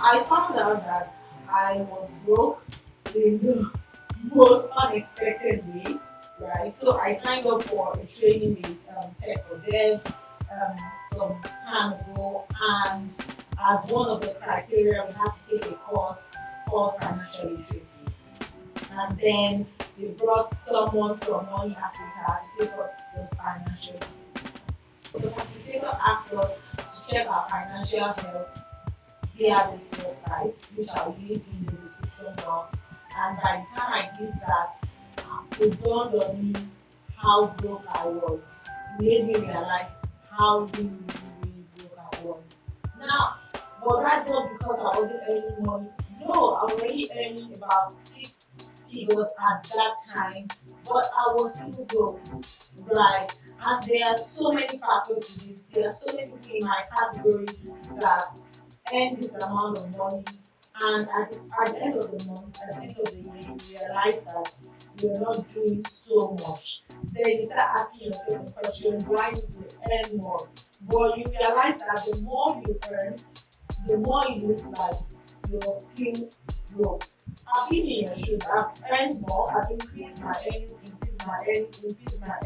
I found out that I was broke in the most unexpected way, right? So I signed up for a training with Tech for Dev some time ago, and as one of the criteria, we have to take a course called financial literacy. And then they brought someone from Money Africa to take us the financial literacy. The facilitator asked us to check our financial health via this website, which I will leave in the description box. And by the time I did that, it dawned on me how broke I was. It made me realize how really broke I was. Now, was I broke because I wasn't earning money? No, I was already earning about 6 figures at that time, but I was still broke, right? And there are so many factors to this. There are so many people in my category that earn this amount of money, and at the end of the month, at the end of the year, you realize that you're not doing so much. Then you start asking yourself the question, do I need to earn more? But you realize that the more you earn, the more it looks like you're still broke. I've been in your shoes, I've earned more, I've increased my earnings, increased my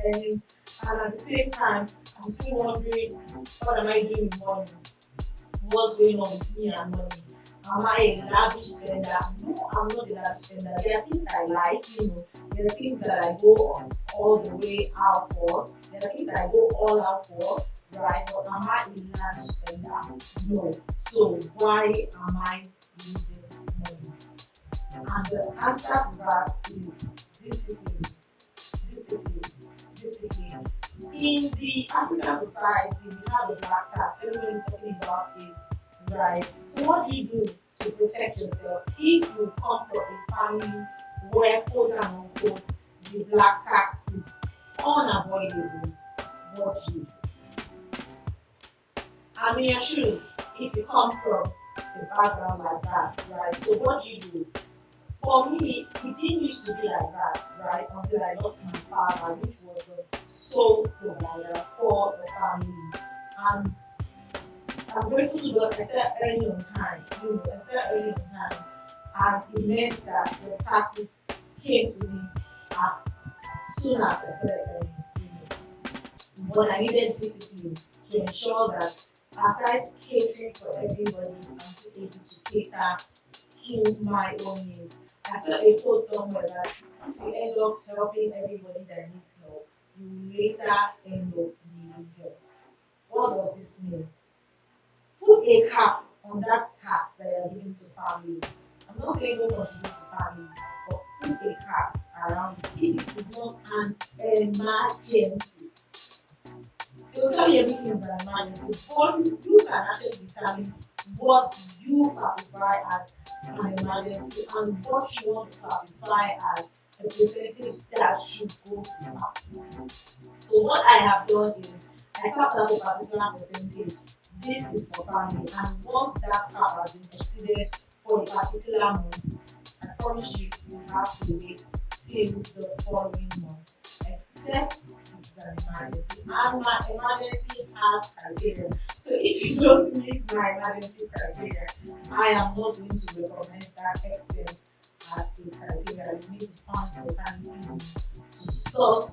earnings, and at the same time, I'm still wondering, what am I doing with money? What's going on with me and money? Am I a lavish spender? No, I'm not a lavish spender. There are things I like, there are things that I go all the way out for. There are things I go all out for, right? But am I a lavish spender? No. So why am I losing money? And the answer to that is discipline. Discipline. In the African society, we have the black tax. Everybody's talking about it, right? So what do you do to protect yourself if you come from a family where, quote unquote, the black tax is unavoidable? What do you do? I'm in your shoes if you come from a background like that, right? So what do you do? For me, it didn't used to be like that, right? Until I lost my father, which was the sole provider for the family. And I'm grateful to God I started earning on time. And it meant that the taxes came to me as soon as I started earning. But I needed discipline to ensure that aside catering for everybody, I'm still able to cater to my own needs. I saw a quote somewhere that if you end up helping everybody that needs help, you will later end up needing help. What does this mean? Put a cap on that tax that you're giving to family. I'm not saying don't contribute to family, but put a cap around it. If it is not an emergency, they will tell you everything is an emergency, but you can actually determine what you classify as an emergency and what you want to classify as a percentage that should go to that. So what I have done is I capped out a particular percentage. This is for family, and once that cap has been exceeded for a particular month, I promise you, you have to wait till the following month, except it's an emergency. And my emergency has criteria. So if you don't meet my emergency criteria, I am not going to recommend that expense as a criteria. You need to find alternative to source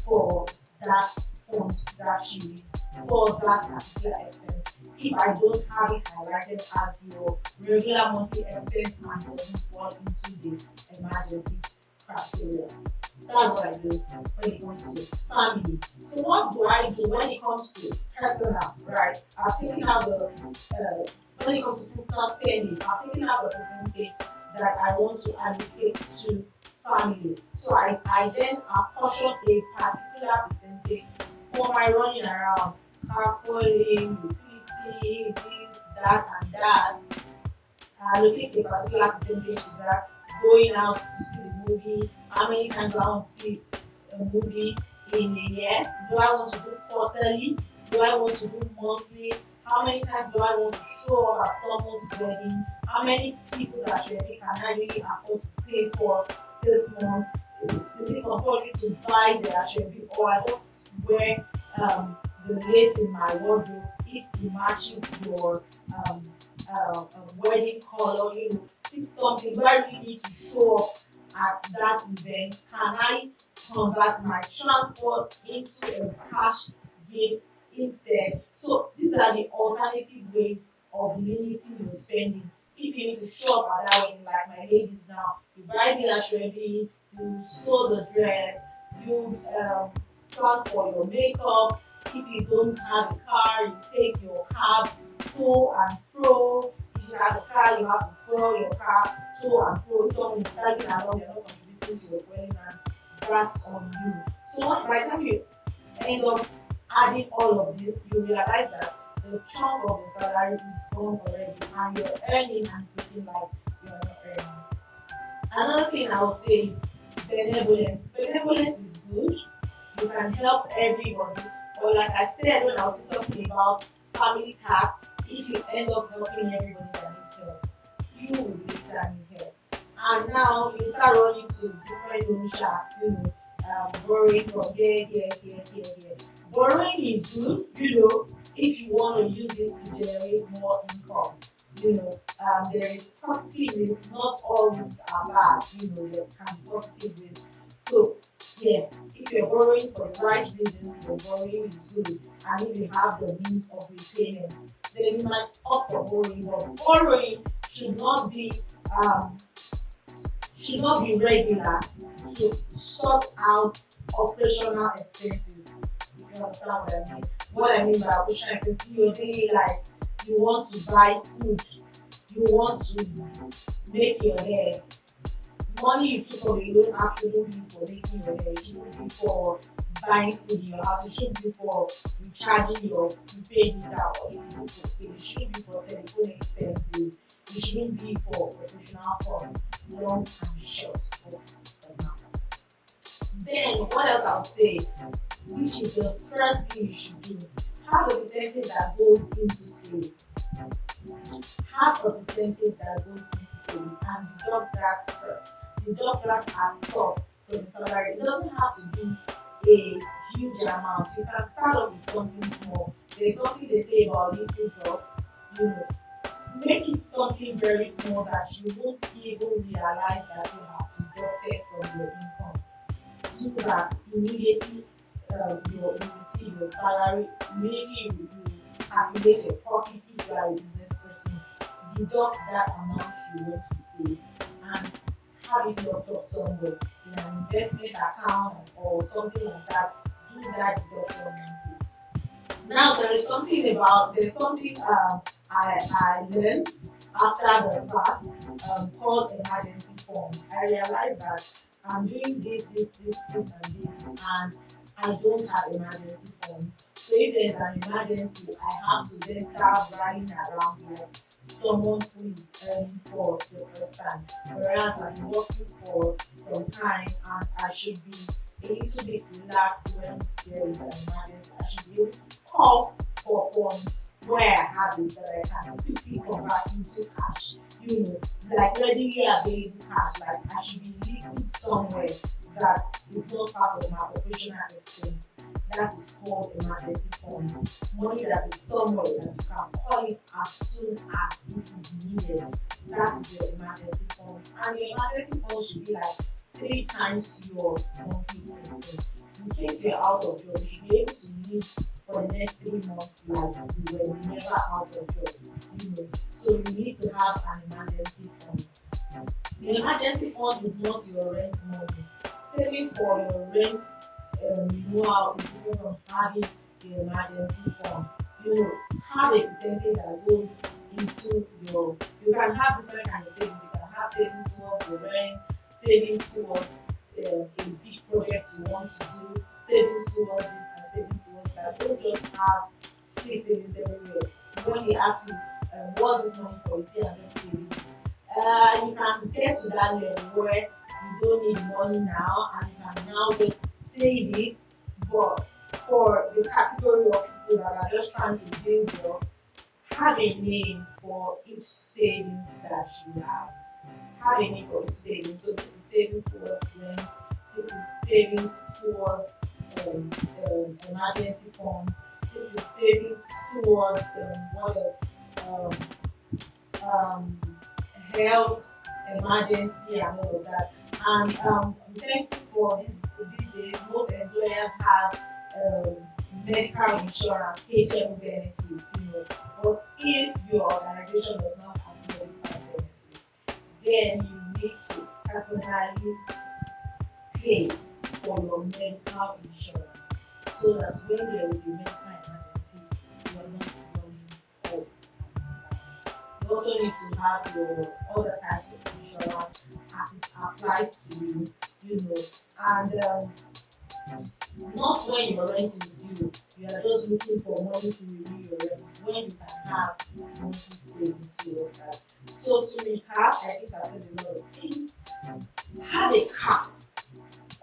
for that fund that you need for that particular expense. If I don't have it highlighted as your regular monthly expense and doesn't fall into the emergency criteria. That's what I do when it comes to family. So what do I do when it comes to personal, right? I've taken out when it comes to personal spending, I've taken out the percentage that I want to allocate to family. So I then apportion a particular percentage for my running around, car fueling, utility, this, that, and that. I allocate a particular percentage to that. Going out to see the movie, how many times do I want to see a movie in a year? Do I want to do quarterly? Do I want to do monthly? How many times do I want to show up at someone's wedding? How many people's actually can I really afford to pay for this month? Is it compulsory to buy the actually, or I just wear the lace in my wardrobe? if it matches your wedding color, pick something where you need to show up at that event. Can I convert my transport into a cash gift instead? So these are the alternative ways of limiting your spending. If you need to show up at that wedding, like my ladies now, you buy village ready, you sew the dress, you plan for your makeup. If you don't have a car, you take your cab to and fro. If you have a car, you have to follow your car to and fro. If someone is tagging along, they're not contributing to your wedding, and that's on you. So by the time you end up adding all of this, you realize that the chunk of the salary is gone already, and you're earning and looking like you're not earning. Another thing I would say is benevolence. Benevolence is good. You can help everybody. But like I said when I was talking about family tax, if you end up helping everybody that needs help, you will later need help. And now you start running to different loan sharks, borrowing from here. Borrowing is good, if you want to use it to generate more income. There is positive risks, not all risks are bad, there can be positive risks. So if you're borrowing for the right reasons, your borrowing is good. And if you have the means of repayment, then you might opt for borrowing. But borrowing should not be regular to sort out operational expenses. If you understand what I mean. What I mean by operational expenses, in your daily life, you want to buy food, you want to make your hair. Money you took from a loan app shouldn't be for making your hair, it shouldn't be for buying food in your house, it shouldn't be for recharging your prepaid meter or if you go for sale, it shouldn't be for telephone expenses, it shouldn't be for professional costs, long and short for now. Then what else I would say, which is the first thing you should do, have a percentage that goes into savings. Have a percentage that goes into savings and deduct that first. Deduct that as source for the salary. It doesn't have to be a huge amount. You can start off with something small. There's something they say about little drops. Make it something very small that you won't even realize that you have deducted from your income. Do that immediately. You receive your salary. Immediately you calculate your profit if you are a business person. Deduct that amount you want to save and have it locked up somewhere in an investment account or something like that. Do that deduction monthly. Now there's something I learned after the class called emergency fund. I realized that I'm doing this, and I don't have emergency funds. So if there's an emergency, I have to then start running around like someone who is earning for the first time. Whereas I've been working for some time and I should be a little bit relaxed when there is an emergency. I should be able to call for funds where I have it that I can quickly convert into cash. Like readily available cash. Like I should be liquid somewhere that is not part of my operational expense. That is called emergency fund. Money that is somewhere that you can call it as soon as it is needed. That is your emergency fund. And your emergency fund should be like 3 times your monthly expense. In case you're out of job, you should be able to live for the next 3 months like you were never out of job. So you need to have an emergency fund. The emergency fund is not your rent money. Saving for your rent renewal is different from having the emergency fund. Have a percentage that goes into your. You can have different kinds of savings. You can have savings towards your rent, savings towards a big project you want to do, savings towards this and savings towards that. Don't just have free savings everywhere. When they ask you, what's this money for? You say, I'm just saving. You can get to that level where you don't need money now and you can now just save it. But for the category of people that are just trying to build wealth, have a name for each savings that you have. Have a name for each savings. So this is savings towards rent. This is savings towards emergency funds. this is saving towards what is um, um, health emergency and all of that. And I'm thankful for this these days. Most employers have um, medical insurance, HMO benefits, But if your organization does not have medical benefits, then you need to personally pay for your medical insurance so that when there is a medical emergency, you are not running up. You also need to have your other types of insurance as it applies to you, and not when your rent is due. You are just looking for money to renew your rent when you can have monthly savings towards that. So to recap, I think I said a lot of things. Have a cap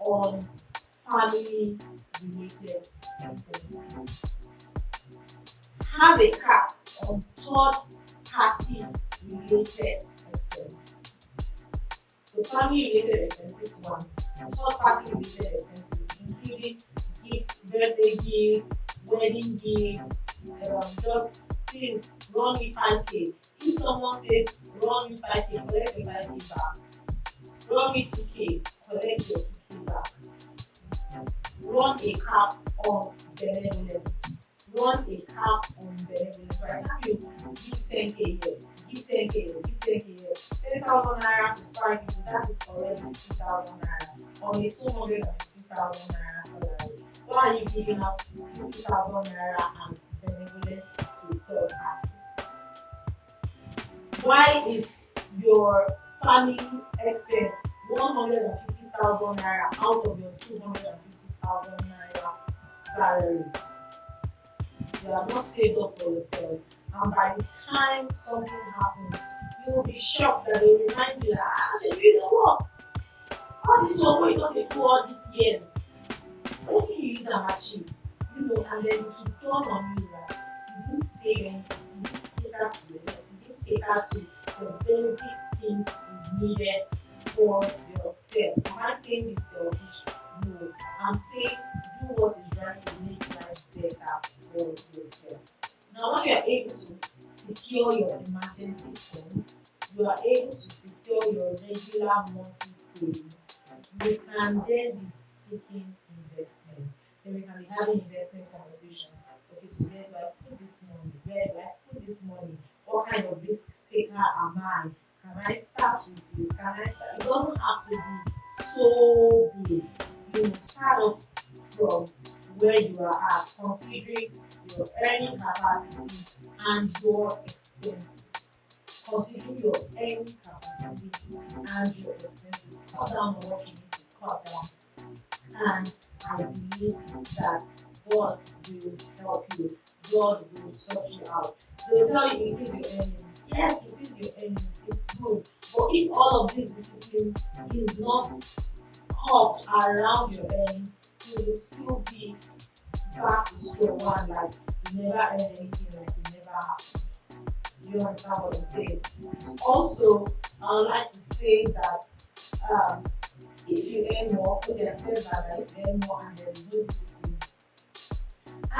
on family related expenses. Have a cap on third party related expenses. So family related expenses one, third party related expenses including gifts, birthday gifts, wedding gifts, just please run me 5k. If someone says run me 5k, collect your 5k back. Run me 2k, collect your 2k back. Run a cap on benevolence. Run a cap on benevolence. For example, give 10k here, give 10k here, give 10k here. 10,000 naira to 5 people, that is already 50,000 naira on a 250,000 naira salary. Why are you giving out 50,000 naira as benevolence to third party? Why is your family expense 150,000 naira out of your 250,000 naira salary? You are not saved up for yourself, and by the time something happens, you will be shocked that they remind you that actually you know what? All this work wey you don dey do all these years, wetin you use am achieve? And then it will dawn on you that you didn't save anything, you didn't cater to your health, you didn't cater to the basic things you needed for yourself. Am I saying this selfish? No, I'm saying do what is right to make life better for yourself. Now, when you are able to secure your emergency fund, you are able to secure your regular monthly savings, you can then be seeking investment. Then we can be having investment conversations. Okay, so where do I put this money? Where do I put this money? What kind of risk taker am I? Can I start with this? Can I start? It doesn't have to be so big. You start off from where you are at, considering your earning capacity and your expenses. Consider your earning capacity and your expenses. Cut down on what you need to cut down. And I believe that God will help you. God will sort you out. They will tell you increase your earnings. Yes, increase your earnings. It's good. But if all of this discipline is not curbed around your earnings, you will still be back to square one, like you never earned anything, like it never happened. You understand what I'm saying? Also, I would like to say that if you earn more, okay, I said that if you earn more and there is no discipline,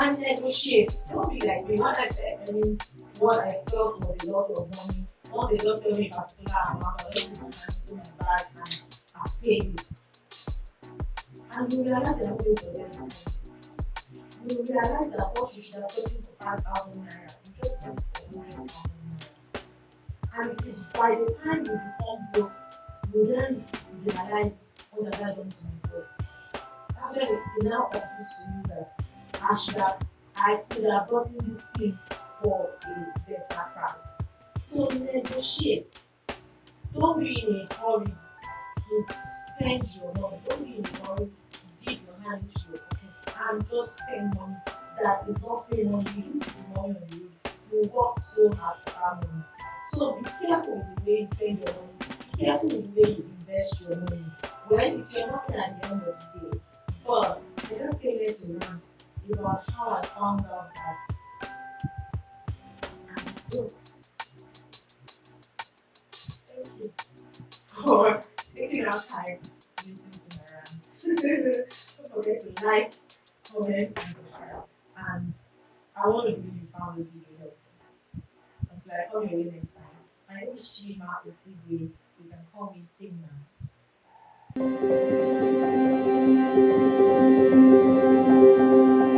and negotiate. Don't be like me. When I said earning what I felt was a lot of money, once they just tell me a particular amount, I just put my hand into my bag and I paid it. And you realize they're not going for less money. You realize that what you should have gotten for 5,000 naira, you just got for 100,000 naira. And it is by the time you become broke, you then realize what have I done to myself. That's when it now occurs to you that I could have gotten this thing for a better price. So negotiate. Don't be in a hurry to spend your money. Don't be in a hurry to dip your hand into your pocket and just spend money that is not free money. You need the money on the road. You work so hard for that money. So be careful with the way you spend your money. Be careful with the way you invest your money. Well, it's your money at the end of the day. But I just came here to rant about how I found out that I was broke. Thank you for taking out time to listen to my rant. Don't forget to like, comment, and subscribe. And I want to believe you found this video helpful. Until I come your way next time. My name is Chima Osigwe. You can call me Tigna.